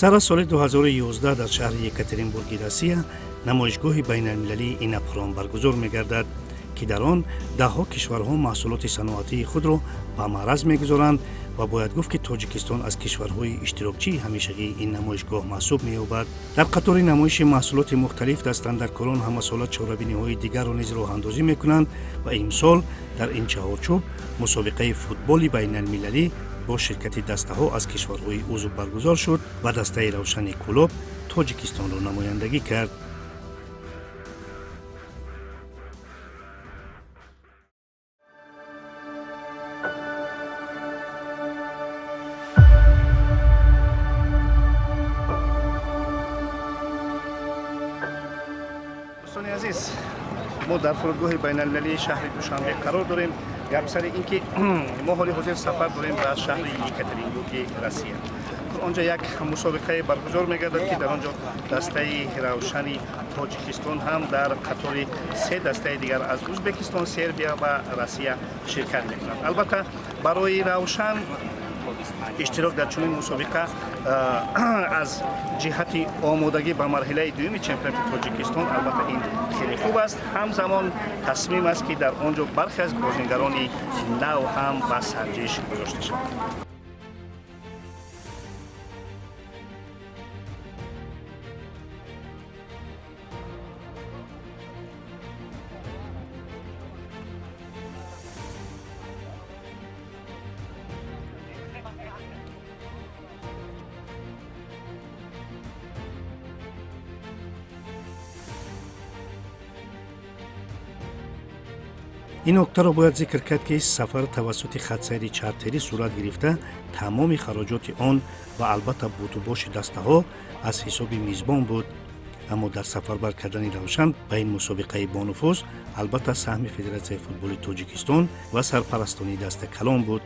سر از سال 2011 در شهر یکاترینبورگ روسیه نمایشگاه بین‌المللی اینپرام برگزار می‌گردد که در آن ده‌ها کشورها محصولات صنعتی خود را به معرض می‌گذارند و باید گفت که تاجیکستان از کشورهای اشتراکچی همیشگی این نمایشگاه محسوب می‌یابد. در قطار نمایش محصولات مختلف دستاندرکاران هم مسائل چهاربینی‌های دیگر را نیز راه‌اندازی می‌کنند و امسال در این چهارچوب مسابقه فوتبال بین‌المللی با شرکت دسته‌ها از کشورهای عضو برگزار شد و دسته روشن کلوب تاجیکستان را نمایندگی کرد. دوستان عزیز، ما در فرودگاه بین‌المللی شهر دوشنبه قرار داریم. گپ سر اینکه ما حال حاضر سفر داریم به شهر یکاترینبورگ روسیه. آنجا یک مسابقه برگزار می‌گردد که در آنجا دسته روشن تاجیکستان هم در قطار سه دسته دیگر از ازبکستان، سربیا و روسیه شرکت می‌کنند. البته برای روشن اشتراک در چنین مسابقه از جهت آمادگی به مرحله دوم چمپیونات تاجیکستان البته این خیلی خوب است. همزمان تصمیم است که در آنجا برخی از بازیگران نو هم به سنجش گذاشته شود. این نکته را باید ذکر کرد که سفر توسط خط‌سیر چارتری صورت گرفته تمام خراجات آن و البته بود و باش دسته ها از حساب میزبان بود. اما در سفربر کردن روشن به این مسابقه با نفوذ البته سهم فدراسیون فوتبال تاجیکستان و سرپرستانی دست کلان بود.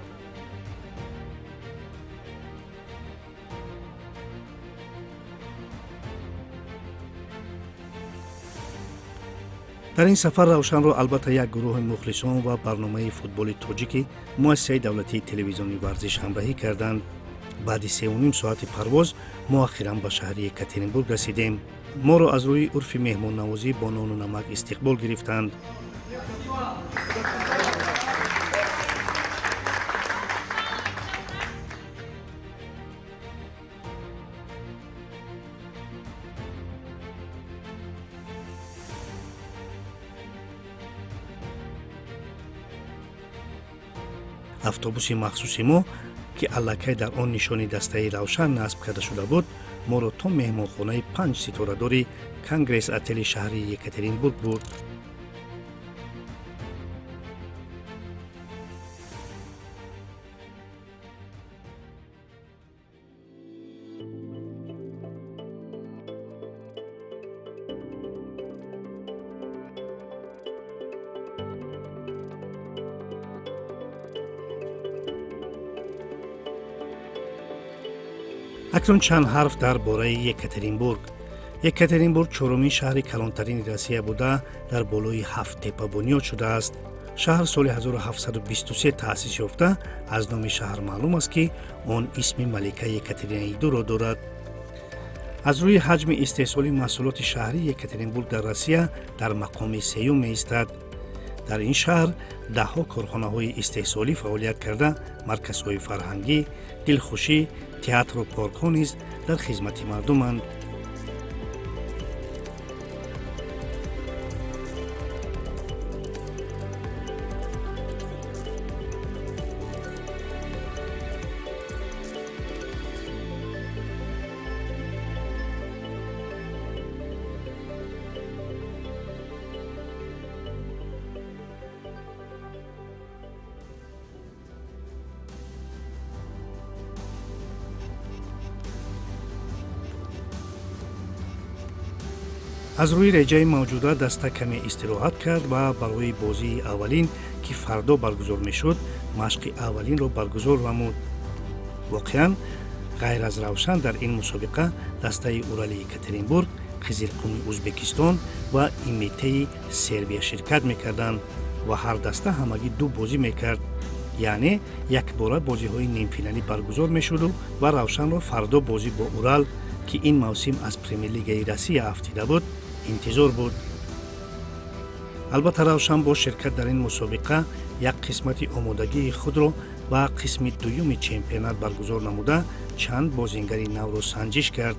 در این سفر روشن را البته یک گروه مخلصان و برنامه فوتبال تاجیک مؤسسه دولتی تلویزیونی ورزش همراهی کردند. بعد 3.5 ساعت پرواز ما اخیراً به شهر یکاترینبورگ رسیدیم. ما را از روی عرف مهمان نوازی با نان و نمک استقبال گرفتند. автобуси махсуси мо ки аллакай дар он нишони дастаи равшан насб карда шуда буд, моро то меҳмонхонаи 5 ситорадори конгресс отели шаҳри екатеринбург бурд. اکنون چند حرف در باره یکاترینبورگ. یکاترینبورگ چهارمین شهر کلانترین روسیه بوده در بالای 7 تپه بنیاد شده است. شهر سال 1723 تأسیس یافته. از نام شهر معلوم است که آن اسم ملکه یکاترینا دو را دارد. از روی حجم استحصال محصولات شهری یکاترینبورگ در روسیه در مقام سیوم می‌ایستد. در این شهر ده‌ها کارخانه‌های استحصالی فعالیت کرده، مرکزهای فرهنگی، دلخوشی، تئاتر و پارک‌ها نیز در خدمت مردمند. از روی رجای موجوده دسته کمی استراحت کرد و برای بازی اولین که فردا برگزار میشد مشق اولین را برگزار نمود. واقعا غیر از روشن در این مسابقه دسته اورال یکاترینبورگ، قزلقم ازبکستان و ایمیته سربیا شرکت میکردند و هر دسته همگی دو بازی میکرد. یعنی یک باره بازی های نیم فینالی برگزار میشد و روشن را فردا بازی با اورال ки ин мавсим аз Премьер-лигаи Россия афтида буд, интизор буд. албатта Равшан бо ширкат дар ин мусобиқа як қисмати омодагии худро ба қисми дуюми чемпионат баргузор намуда чанд бозингари навро санҷиш кард.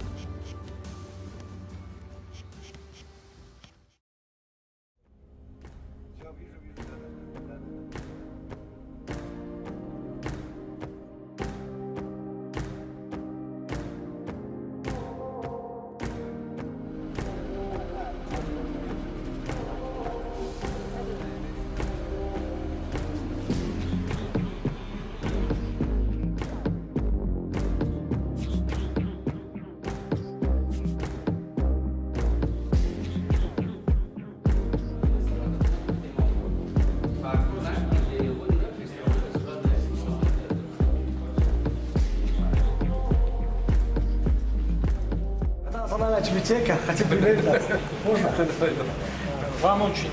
Вам очень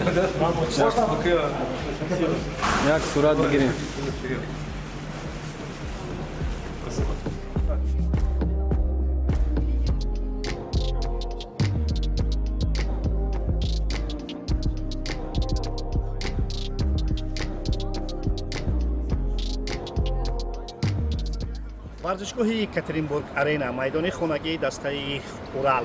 идет. Вам очень. Як сурат бигирим. варзишгоҳи Екатеринбург арена майдони хонагии дастаи Урал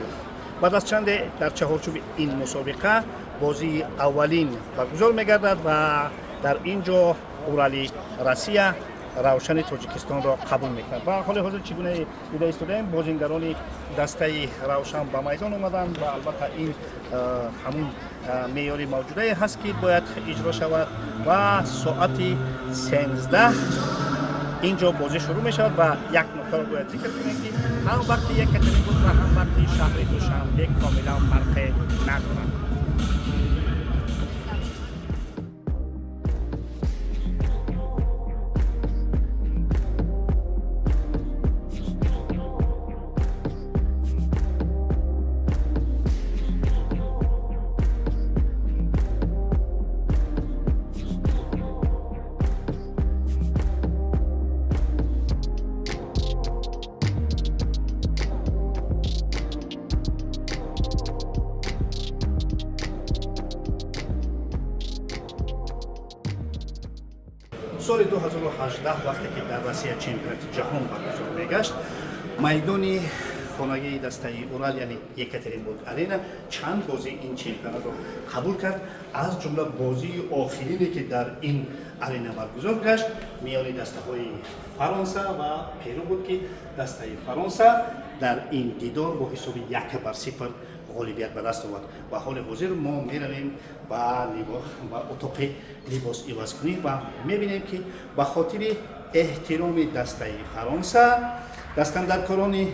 баъд аз чанде дар чаҳорчӯби ин мусобиқа бозии аввалин баргузор мегардад ва дар ин ҷо Урали Россия Равшани Тоҷикистонро қабул мекунад. Ва ҳоли ҳозир чӣ гуна дида истодаем, бозингарони дастаи Равшан ба майдон омаданд ва албатта ин ҳамун меъёри мавҷудае ҳаст ки бояд иҷро шавад ва соати 13 اینجا بازی شروع می شود و یک نکته رو باید ذکر کنیم که هم وقتی یکترینبورگ و هم وقتی شهر دوشنبه کاملا فرق ندارند. سال 2018 وقتی که در روسیه چمپیونات جهان برگزار میگشت میدان خانگی دسته اورال یعنی یکاترینبورگ آرینا چند بازی این چمپیونات رو قبول کرد از جمله بازی آخرینی که در این آرینا برگزار گشت میان دسته های فرانسه و پیرو بود که دسته فرانسه در این دیدار با حساب 1-0 غالبیت به دست آورد و حال حاضر ما میرویم با اتاق لباس عوض کنیم و میبینیم که به خاطر احترام دسته فرانسه دستاندرکاران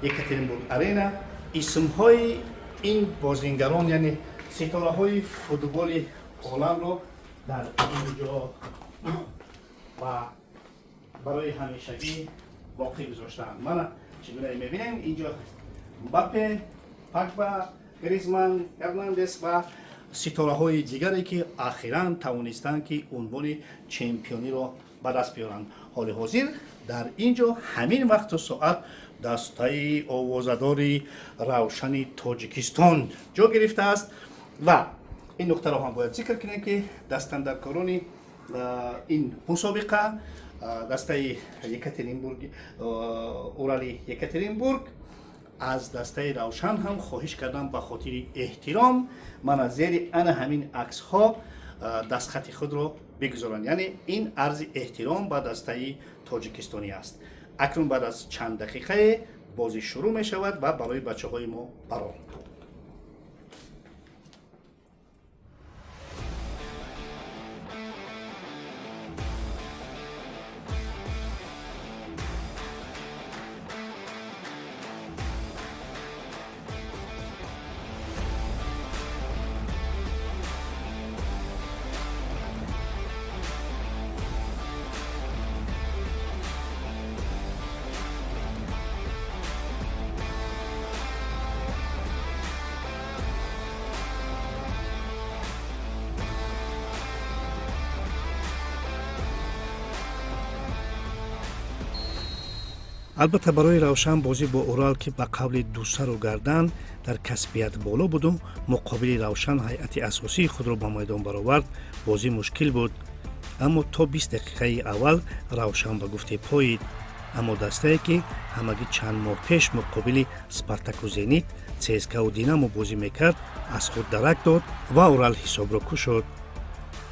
یکاترینبورگ آرینا اسمهای این بازیگران یعنی ستاره های فوتبال عالم رو در اینجا و برای همیشگی باقی گذاشتند. ما چگونه میبینیم اینجا مباپه، پاگبا، گریزمان، هرناندز و ستاره های دیگری که اخیراً توانستند که عنوان چمپیونی را به دست بیارند. حال حاضر در اینجا همین وقت و ساعت دسته آوازه‌داری روشن تاجیکستان جا گرفته است و این نکته را هم باید ذکر کنیم که دستاندرکاران این مسابقه دسته یکاترینبورگ اورالی یکاترینبورگ از دسته روشن هم خواهش کردم به خاطر احترام من از زیر همین عکس ها دستخط خود را بگذارند، یعنی این عرض احترام به دسته تاجیکستانی است. اکنون بعد از چند دقیقه بازی شروع می شود و برای بچه های ما برام албатта барои равшан бозӣ бо урал ки ба қавли дусару гардан дар касбият боло буду муқобили равшан ҳайати асосии худро ба майдон баровард, бозӣ мушкил буд. аммо то 20 дақиқаи аввал равшан ба гуфте поид. аммо дастае ки ҳамагӣ чанд моҳ пеш муқобили спартаку зенит, цскау динамо бозӣ мекард, аз худ дарак дод ва урал ҳисобро кушод.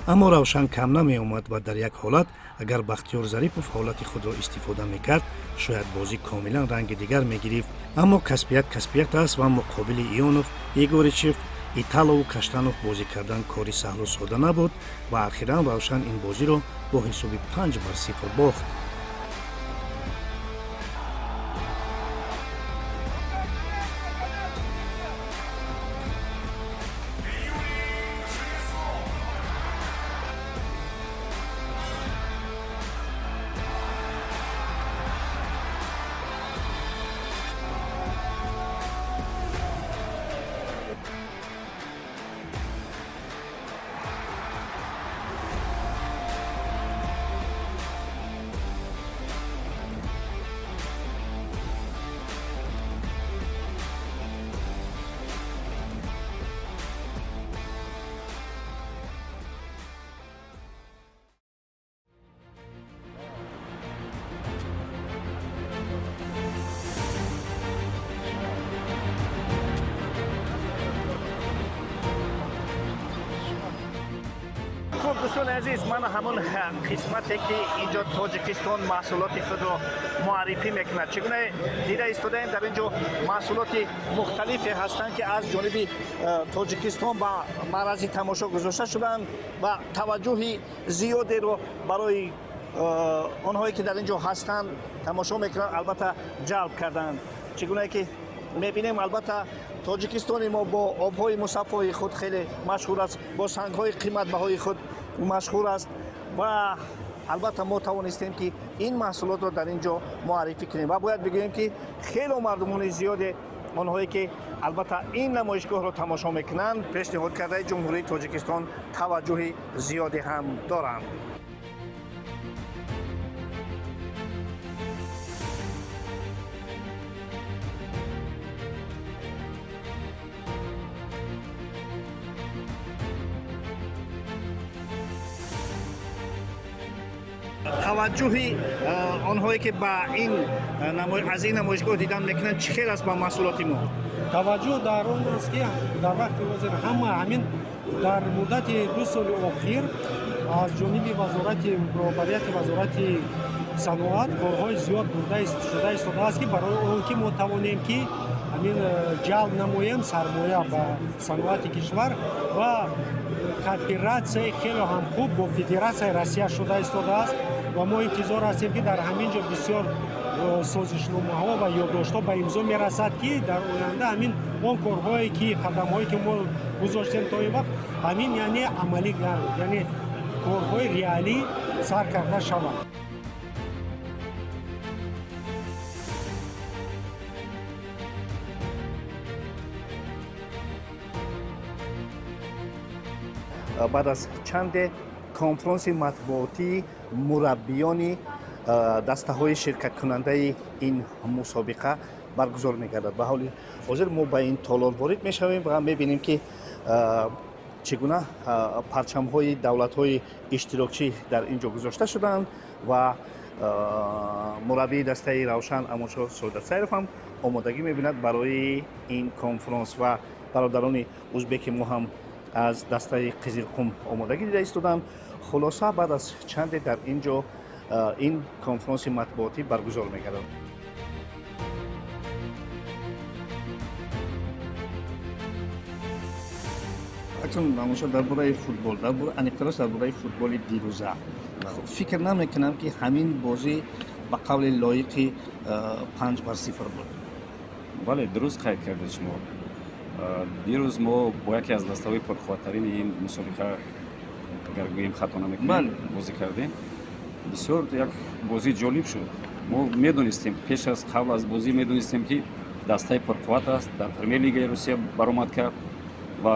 аммо равшан кам намеомад ва дар як ҳолат агар бахтиёр зарипов ҳолати худро истифода мекард, шояд бозӣ комилан ранги дигар мегирифт. аммо касбият аст ва муқобили ионов, егоричев, италову каштанов бозӣ кардан кори саҳлу сода набуд ва ахиран равшан ин бозиро бо ҳисоби 5-0 бохт. دوستان عزیز، من همون قسمتی که اینجا تاجیکستان محصولات خود را معرفی میکنه. چگونه دیده ایستادیم در اینجا محصولات مختلفی هستند که از جانب تاجیکستان با معرض تماشا گذاشته شدند و توجه زیادی رو برای آنهایی که در اینجا هستند تماشا میکنند البته جلب کردند. چگونه که میبینیم البته تاجیکستان ما با آبهای مصفای خود خیلی مشهور است، با سنگ‌های قیمت‌بهای خود مشهور است و البته ما توانستیم که این محصولات را در اینجا معرفی کنیم و باید بگوییم که خیلی مردمان زیاده آنهایی که البته این نمایشگاه را تماشا میکنند پیشنهاد کرده جمهوری تاجیکستان توجه زیادی هم دارند. توجه آنهایی که با این از این نمایشگاه دیدن میکنن چه خیر است با محصولات ما؟ توجه در اون است که در وقت وزیر همین در مدت 2 سال اخیر از جانب وزارت برابریت وزارت صنعت کارهای زیاد برده شده است که برای اون که ما توانیم که همین جلب نماییم سرمایه به صنعت کشور و کوپراسیون خیلی هم خوب با فدراسیون روسیه شده است و ما انتظار هستیم که در همین جا بسیار سازشنامه‌ها و یادداشت‌ها به امضا میرسد که در آینده همین اون کارهایی که قدم‌هایی که ما گذاشتیم تا این وقت همین یعنی عملی گردد، یعنی کارهای ریالی سر کرده شود. بعد از چند کنفرانس مطبوعاتی مربیان دسته‌های شرکت کننده این مسابقه برگزار می‌گردد. به حال حاضر ما به این تالار وارد می‌شویم و می‌بینیم که چگونه پرچم‌های دولت‌های اشتراکی در اینجا گذاشته شدند و مربی دسته روشن امانشاه سعادت سیرف هم آمادگی می‌بیند برای این کنفرانس و برادران ازبک ما هم از دسته قزلقم آمادگی دیده ایستادند. خلاصه بعد از چند در اینجا این کنفرانس مطبوعاتی برگزار می‌گردد. اکنون نمایش درباره فوتبال، درباره انیقترش درباره فوتبال دیروزه فکر نمی‌کنم که همین بازی به قول لایق 5-0 بود. بله درست قید کردید شما. دیروز ما با یکی از دسته‌های پرخواترین این مسابقه اگر گوییم خطا نمی‌کنیم بازی کردیم. بسیار یک بازی جالب شد. ما می‌دونستیم پیش از قبل از بازی می‌دونستیم که دسته پرقوت است، در پرمیر لیگ روسیه برآمد کرد و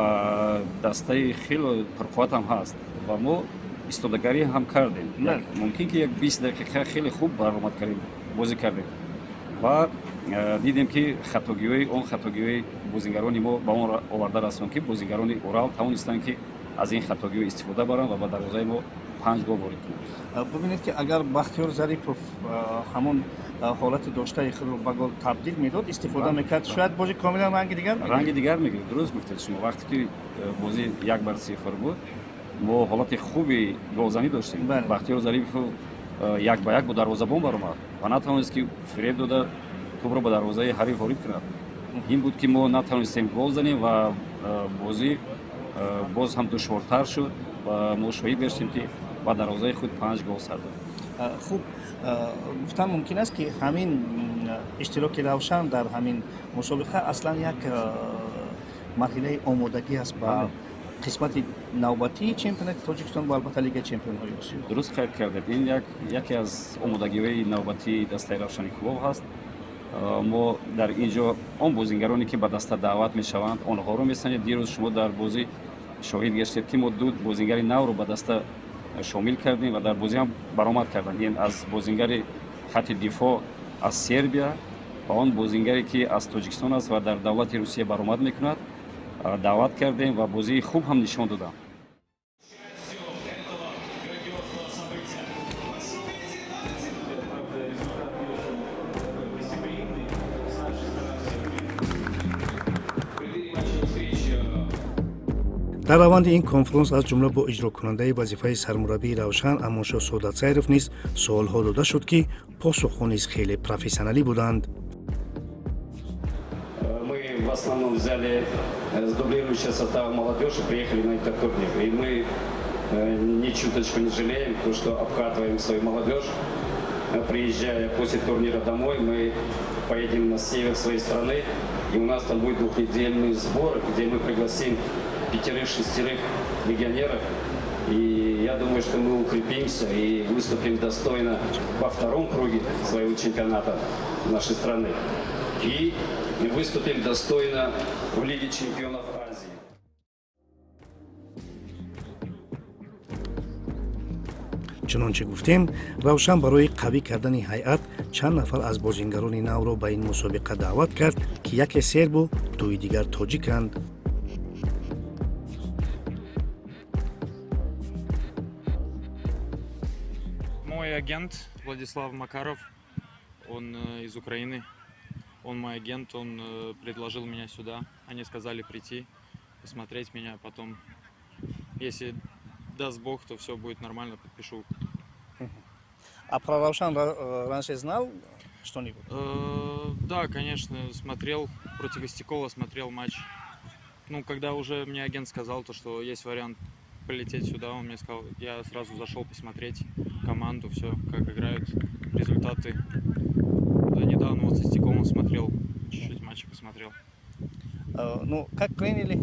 دسته خیلی پرقوت هم هست و ما ایستادگی هم کردیم. ممکن که یک 20 دقیقه خیلی خوب برآمد کردیم بازی کردیم ва дидем ки хатогиёи он хатогиёи бозингарони мо ба он оварда расонд ки бозингарони Урал тавонистанд ки аз ин хатогиё истифода баранд ва ба дарвозаи мо 5 гол ворид кунанд. бубинед ки агар Бахтиёр Зарипов ҳамон ҳолати доштаи худро ба гол табдил медод, истифода мекард, шояд бозӣ комилан ранги дигар мегирифт. ранги дигар мегирифт. Дуруст гуфтед шумо. Вақте ки бозӣ 1-0 буд, мо ҳолати хуби голзанӣ доштем. Бале. Бахтиёр Зарипов 1-1 бо дарвозабон баромад ва натавонист ки фиреб дода тӯбро ба дарвозаи ҳариф ворид кунад. Ин буд ки мо натавонистем гол занем ва бозӣ боз ҳам душвортар шуд ва мо шоҳид гаштем ки ба дарвозаи худ 5 гол сар дод. хуб гуфтан мумкин аст ки ҳамин иштироки Равшан дар ҳамин мусобиқа аслан як марҳилаи омодагӣ аст ба қисмати навбатии чемпионати Тоҷикистон ва албатта Лигаи Чемпионҳои Осиё. дуруст қайд кардед. Ин яке аз омодагиҳои навбатии дастаи Равшани Кулов ҳаст. мо дар инҷо он бозингароне ки ба даста даъват мешаванд онҳоро месанем. дирӯз шумо дар бозӣ шоҳид гаштед ки мо ду бозингари навро ба даста шомил кардем ва дар бозӣ ҳам баромад карданд. ин аз бозингари хатти дифоъ аз Сербия ва он бозингаре ки аз Тоҷикистон аст ва дар давлати Русия баромад мекунад даъват кардем ва бозии хуб ҳам нишон доданд. дар раванди ин конфронс аз ҷумла бо иҷрокунандаи вазифаи сармураббии Равшан Амоншоҳ Соодатсайров низ суолҳо дода шуд ки посухҳо низ хеле профессионалӣ буданд. Мы в основном взяли с дублирующего состава молодежи, приехали на этот турнир. И мы ни чуточку не жалеем, то, что обкатываем свою молодежь. Приезжая после турнира домой, мы поедем на север своей страны, и у нас там будет двухнедельный сбор, где мы пригласим 5-6 легионеров. И я думаю, что мы укрепимся и выступим достойно во втором круге своего чемпионата нашей страны. И выступим достойно в Лиге чемпионов Азии. чунончи гуфтем, Равшан барои қавӣ кардани ҳайат чанд нафар аз бозингарони навро ба ин мусобиқа даъват кард ки яке сербу дуи дигар тоҷиканд. Мой агент Владислав Макаров, он из Украины. Он мой агент, он предложил меня сюда. Они сказали прийти, посмотреть меня, потом, если даст Бог, то все будет нормально, подпишу. А про Равшан раньше знал что-нибудь? Да, конечно, смотрел против Истекова, смотрел матч. Ну, когда уже мне агент сказал, то, что есть вариант полететь сюда, он мне сказал, я сразу зашел посмотреть команду, все, как играют, результаты. Да, недавно вот с Истековым смотрел, чуть-чуть матчи посмотрел. Ну, как приняли?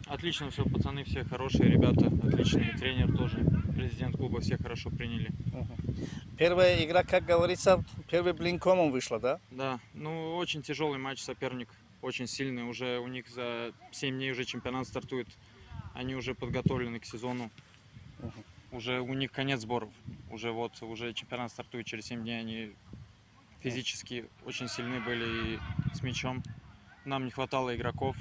Отлично все, пацаны все хорошие ребята, отличный тренер тоже, президент клуба, все хорошо приняли. Первая игра, как говорится, первый блин комом вышла, да? Да, ну очень тяжелый матч, соперник очень сильный, уже у них за 7 дней уже чемпионат стартует, они уже подготовлены к сезону, уже у них конец сборов, уже чемпионат стартует через 7 дней, они физически очень сильны были и с мячом, нам не хватало игроков.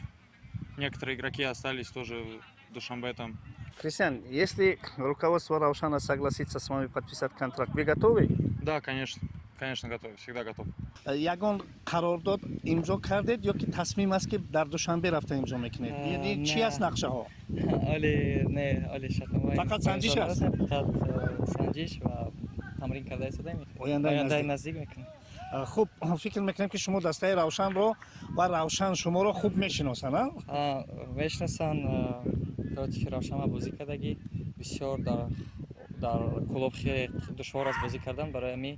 Некоторые игроки остались тоже в Душанбе там. Кристиан, если руководство Равшана согласится с вами подписать контракт, вы готовы? Да, конечно, конечно готов, всегда готов. ягон қарордод имзо кардед ё ки тасмим аст ки дар Душанбе рафта имзо мекунед? Яъни чи аст нақшаҳо? оли шахмат. Фақат санҷиш аст? Фақат санҷиш ва тамрин карда истодем. Ояндаи наздик мекунем. хуб, фикр мекунем ки шумо дастаи Равшанро ва Равшан шуморо хуб мешиносанд, а? мешиносанд. против Равшан бозӣ кардагӣ бисёр дар клуб хеле душвор аст бозӣ кардан. барои ҳамин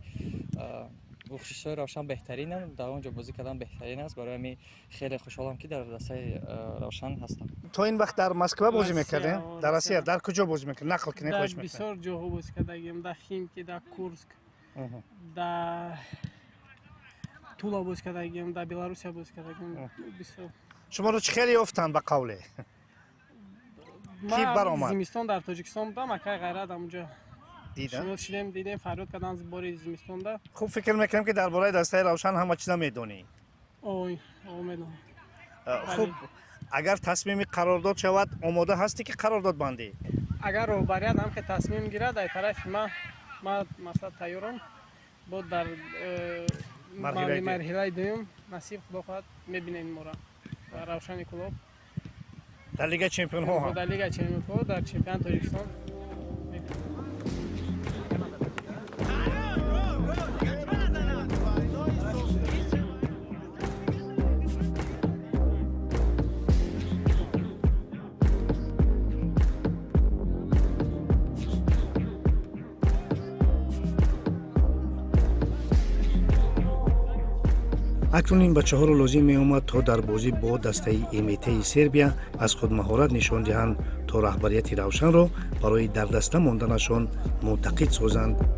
хушусиёти Равшан беҳтаринанд, дар он ҷо бозӣ кардан беҳтарин аст. барои ҳамин хеле хушҳолам ки дар дастаи Равшан ҳастам. то ин вақт дар Москва бозӣ мекардем? Дар Россия дар куҷо бозӣ мекардем? Нақл ки дар хоҳиш мекардем? бисёр ҷоҳо бозӣ кардагим, дар Химки, дар Курск, дар Тула бозӣ кардагим, дар Беларусия бозӣ кардагим. Бисёр. шуморо чӣ хеле ёфтанд ба қавле? Ки баромад? Зимистон дар Тоҷикистон будам, акай ғайрат ҳамунҷо. دیدم شما شدیم دیدیم فریاد کردن از باری زمستوندا. خوب فکر میکنم که درباره دسته روشن همه چیز میدونی. اوی میدونم. خوب اگر تصمیم قرارداد شود آماده هستی که قرارداد بندی؟ اگر روبریت هم که تصمیم گیرد در طرف ما مثلا تیارم بود در مرحله دوم نصیب خدا خواهد میبینیم ما را و روشن کلوب در لیگ چمپیون ها هم در لیگ چمپیون ها در چمپیون تاجیکستان. اکنون این بچه ها رو لازم می اومد تا در بازی با دسته ایمیته سربیا از خود مهارت نشان دهند تا رهبریت روشن را برای در دسته ماندنشان معتقد سازند.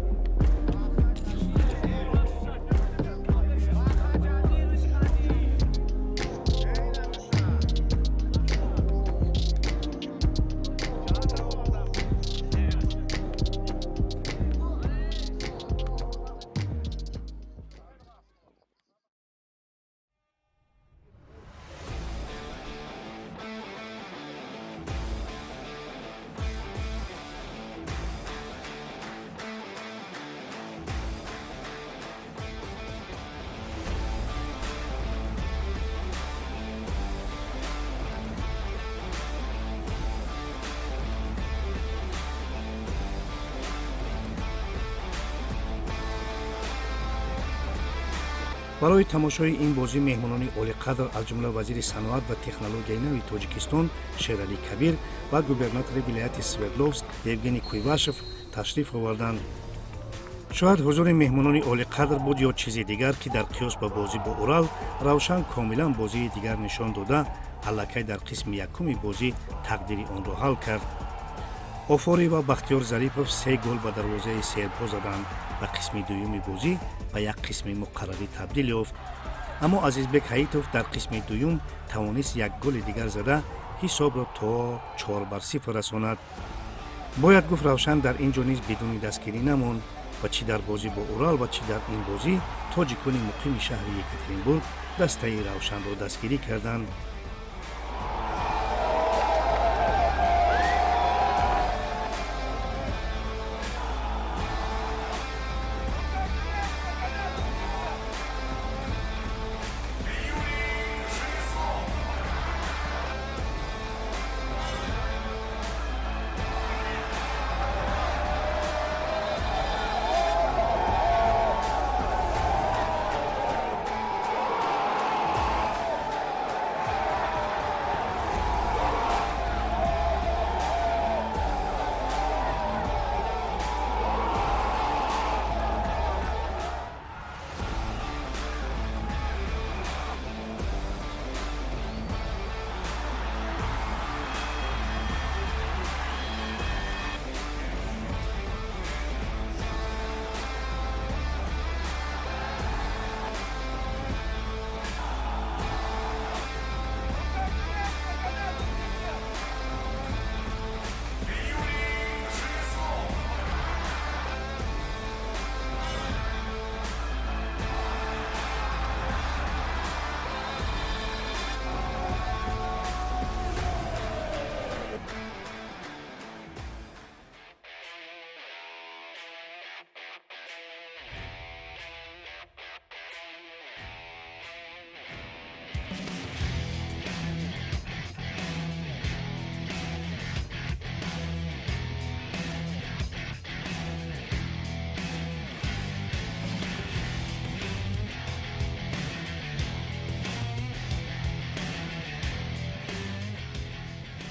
برای تماشای این بازی مهمانان عالی‌قدر از جمله وزیر صنعت و تکنولوژی نوی تاجیکستان شیرعلی کبیر و گوبرناتور ولایت سوردلوفسک یوگنی کویواشف تشریف آوردند. شاید حضور مهمانان عالی‌قدر بود یا چیزی دیگر که در قیاس با بازی با اورال روشن کاملا بازی دیگر نشان داده الکی در قسم یکم بازی تقدیر آن را حل کرد. آفاری و بختیار ظریفов 3 گل به دروازه سربها زدند و قسم دوم بازی به یک قسم مقرری تبدیل یافت. اما عزیزبک حییتوف در قسم دوم توانست یک گل دیگر زده حساب را تا 4-0 رساند. باید گفت روشن در اینجا نیز بدون دستگیری نماند و چی در بازی با اورال و چی در این بازی تاجیکان مقیم شهر یکاترینبورگ دسته روشن را دستگیری کردند.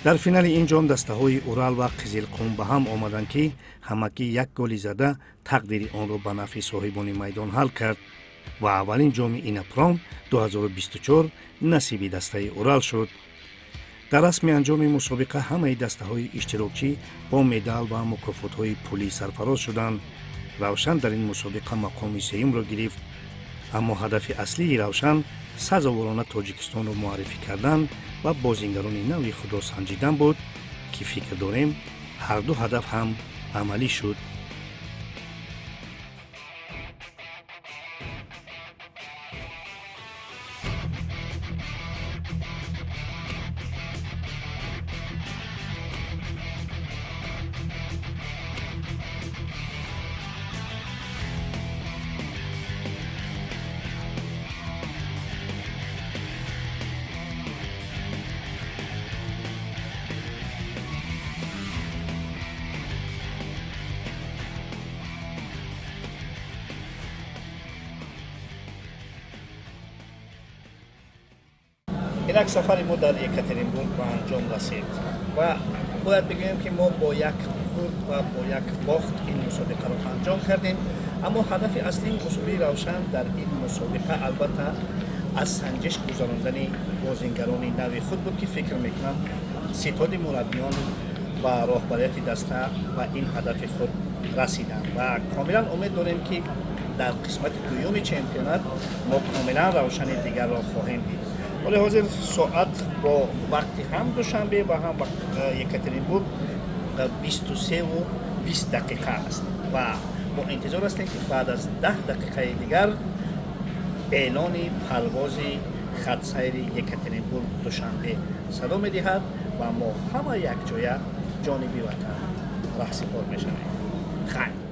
در فینال این جام دسته های اورال و قزلقم به هم آمدند که همگی یک گلی زده تقدیر آن را به نفع صاحبان میدان حل کرد و اولین جام اینپرام 2024 نصیب دسته اورال شد. در رسم انجام مسابقه همه دسته های اشتراکی با مدال و مکافات های پولی سرفراز شدند. روشن در این مسابقه مقام سوم را گرفت، اما هدف اصلی روشن سزاوارانه تاجیکستان را معرفی کردن و بازیگران نوی خود را سنجیدن بود که فکر داریم هر دو هدف هم عملی شد. اینک سفر ما در یکاترینبورگ به انجام رسید و باید بگویم که ما با یک برد و با یک باخت این مسابقه را انجام کردیم. اما هدف اصلی مسابقه روشن در این مسابقه البته از سنجش گذراندن بازیگران نوی خود بود که فکر میکنم ستاد مربیان و راهبریت دسته و این هدف خود رسیدند و کاملا امید داریم که در قسمت دوم چمپیونات ما کاملا روشن دیگر را خواهیم دید. ولی حاضر ساعت با وقتی هم دوشنبه و هم وقت یکاترینبورگ 23 و 20 دقیقه است و ما انتظار هستیم که بعد از 10 دقیقه دیگر اعلان پرواز خط سیر یکاترینبورگ دوشنبه صدا می‌دهد و ما همه یک جای جانبی وطن رهسپار می‌شویم. خیر.